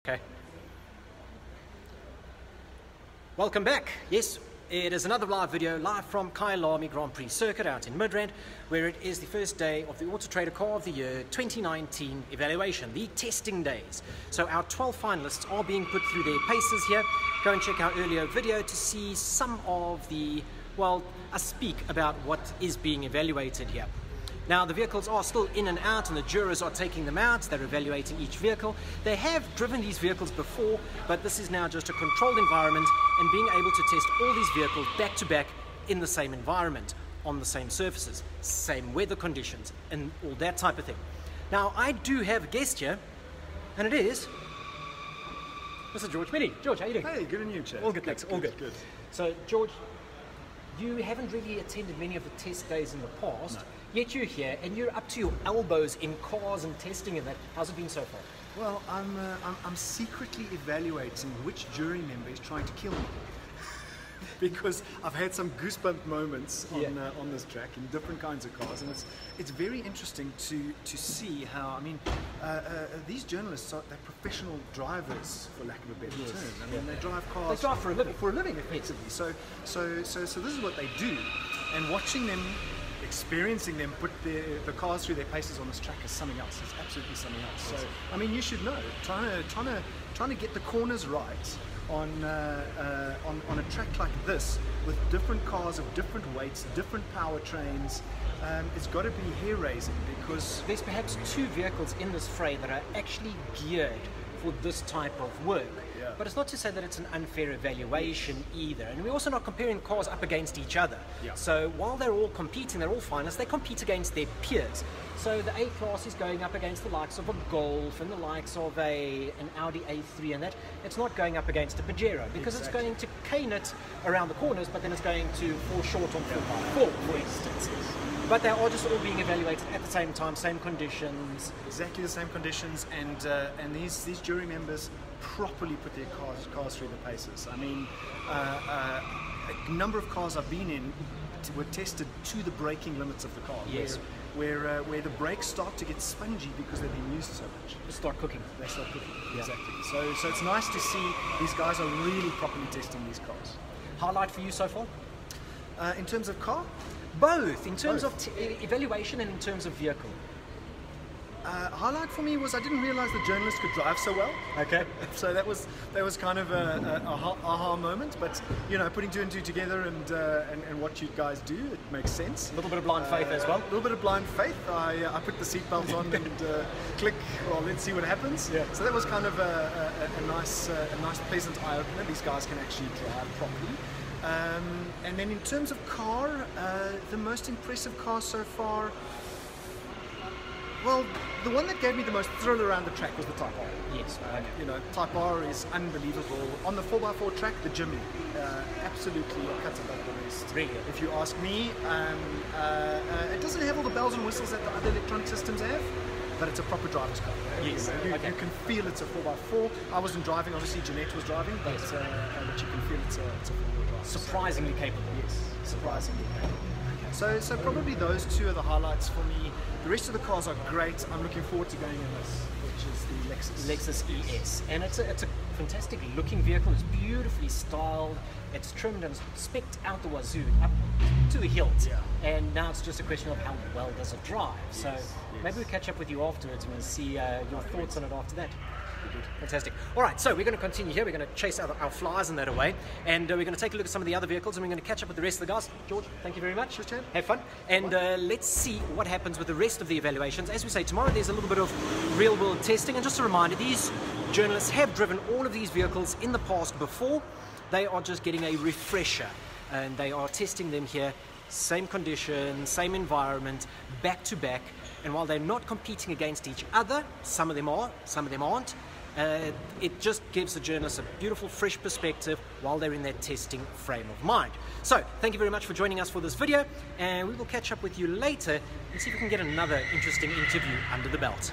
Okay. Welcome back. Yes, it is another live video, live from Kyalami Grand Prix Circuit out in Midrand, where it is the first day of the AutoTrader Car of the Year 2019 evaluation, the testing days. So our 12 finalists are being put through their paces here. Go and check our earlier video to see some of the, well, I speak about what is being evaluated here. Now, the vehicles are still in and out, and the jurors are taking them out. They're evaluating each vehicle. They have driven these vehicles before, but this is now just a controlled environment and being able to test all these vehicles back to back in the same environment, on the same surfaces, same weather conditions, and all that type of thing. Now, I do have a guest here, and it is Mr. George Minnie. George, how are you doing? Hey, good and you, Chad? All good, thanks. All good. Good. So, George, you haven't really attended many of the test days in the past. No. Yet you're here and you're up to your elbows in cars and testing and that. How's it been so far? Well, I'm secretly evaluating which jury member is trying to kill me. Because I've had some goosebump moments on this track in different kinds of cars, and it's very interesting to see how, I mean, these journalists they're professional drivers, for lack of a better term. I mean, they drive cars. They drive for a living. For a living, effectively. So this is what they do, and watching them, experiencing them put the cars through their paces on this track is something else. It's absolutely something else. So I mean, you should know, trying to get the corners right on a track like this with different cars of different weights, different powertrains, it's got to be hair-raising, because there's perhaps two vehicles in this fray that are actually geared for this type of work. Yeah. But it's not to say that it's an unfair evaluation either. And we're also not comparing cars up against each other. Yeah. So while they're all competing, they're all finalists, they compete against their peers. So the A-Class is going up against the likes of a Golf and the likes of an Audi A3 and that. It's not going up against a Pajero, because it's going to cane it around the corners, but then it's going to fall short on 4x4, for instance. But they are just all being evaluated at the same time, same conditions. Exactly the same conditions, and these jury members properly put their cars through the paces. I mean, a number of cars I've been in were tested to the braking limits of the car. Yes. Where the brakes start to get spongy because they've been used so much. They start cooking. They start cooking. Yeah. Exactly. So it's nice to see these guys are really properly testing these cars. Highlight for you so far? In terms of car? Both, in terms of evaluation and in terms of vehicle. Highlight for me was I didn't realize the journalists could drive so well. Okay. So that was kind of a aha moment. But you know, putting two and two together and what you guys do, it makes sense. A little bit of blind faith as well. A little bit of blind faith. I put the seatbelts on and click. Well, let's see what happens. Yeah. So that was kind of a nice pleasant eye opener. These guys can actually drive properly. And then in terms of car, the most impressive car so far, well, the one that gave me the most thrill around the track was the Type R. Yes. You know, Type R is unbelievable. On the 4x4 track, the Jimmy, absolutely cuts above the rest. Really? If you ask me, it doesn't have all the bells and whistles that the other electronic systems have, but it's a proper driver's car. Yes. You can feel it's a 4x4. I wasn't driving, obviously Jeanette was driving, but you can feel it's a 4-wheel drive. Surprisingly capable. Yes, surprisingly capable. So probably those two are the highlights for me. The rest of the cars are great. I'm looking forward to going in this, which is the Lexus ES. And it's a fantastic looking vehicle. It's beautifully styled. It's trimmed and specced out the wazoo, up to the hilt. Yeah. And now it's just a question of how well does it drive. So maybe we'll catch up with you afterwards and we'll see your thoughts on it after that. Fantastic. All right, so we're going to continue here. We're going to chase our flies and that away, and we're going to take a look at some of the other vehicles, and we're going to catch up with the rest of the guys. George, thank you very much. Sure, Chad. Have fun, and let's see what happens with the rest of the evaluations. As we say, tomorrow there's a little bit of real-world testing, and just a reminder, these journalists have driven all of these vehicles in the past before. They are just getting a refresher, and they are testing them here, same conditions, same environment, back to back, and while they're not competing against each other, some of them are, some of them aren't, it just gives the journalists a beautiful, fresh perspective while they're in that testing frame of mind. So, thank you very much for joining us for this video, and we will catch up with you later and see if we can get another interesting interview under the belt.